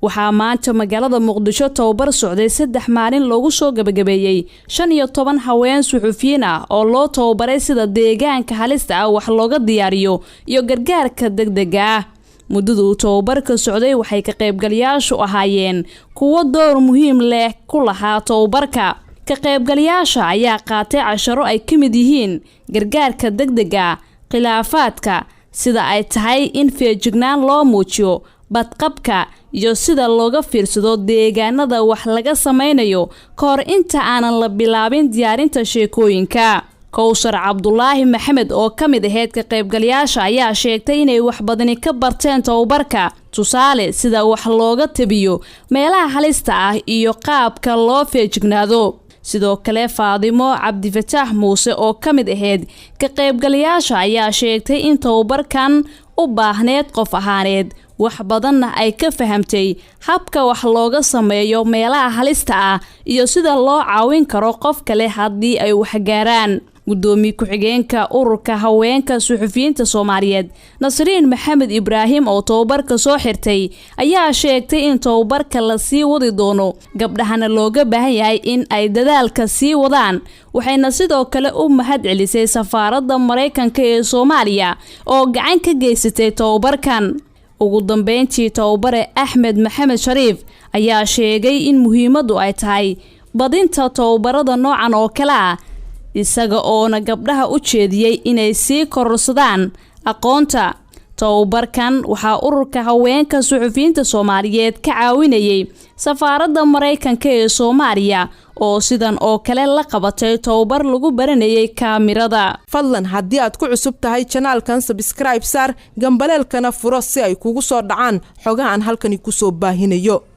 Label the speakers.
Speaker 1: waxaa maanta magaalada Muqdisho tababar socday 3 maalin loogu soo gabagabeeyay 15 haween suxufiyiin ah oo loo tababaray sida deegaanka halista ah wax looga diyaariyo iyo gargaarka degdega ah. muddadu tababarka socday waxay ka qaybgalayaashu ahaayeen kuwo door muhiim leh ku lahaa tababarka. ka qaybgalayaasha ayaa qaatay casharo ay ka mid yihiin gargaarka degdega, khilaafaadka, sida ay tahay in feejignaan loo muujiyo, badqabka iyo sida looga fiirsado deegaanada wax laga sameynayo ka hor inta aanan la bilaabin diyaarinta sheekooyinka. Kowsar Cabdulaahi Maxamed oo ka mid ahayd ka qaybgalayaasha ayaa sheegtay inay wax badani ka barteen tababarka, tusaale sida wax looga tabiyo meelaha halista ah iyo qaabka loo feejignaado. sidoo kale Faadimo Cabdifataax Muuse oo ka mid ahayd ka qaybgalayaasha ayaa sheegtay in tababarkan u baahneed qof ahaaneed wax badanna ay ka fahamtay habka wax looga sameeyo meelaha halista ah iyo sida loo caawin karo qof kale haddii ay wax gaaraan. gudoomiye ku-xigeenka ururka haweenka suxufiyiinta Soomaaliyeed Nasriin Maxamed Ibraahim oo tababarka soo xirtay ayaa sheegtay in tababarka la sii wadi doono gabdhahana looga baahan yahay in ay dadaalka sii wadaan. waxayna sidoo kale u mahad celisay safaaradda Mareykanka ee Soomaaliya oo gacan ka geysatay tababarkan. ugu dambeyntii tababare Axmed Maxamed Shariif ayaa sheegay in muhiimadu ay tahay badinta tababarada noocan oo kale ah, isaga oo gabdhaha u jeediyay inay sii kororsadaan aqoonta. tababarkan waxaa ururka haweenka suxufiyiinta Soomaaliyeed ka caawinayay safaaradda Mareykanka ee Soomaaliya oo sidan oo kale la qabatay tababar lagu baranayay kaamirada.
Speaker 2: fadlan haddii aad ku cusub tahay channelkan subscribe saar gambaleelkana furo si ay kugu soo dhacaan xogahan halkani ku soo baahinayo.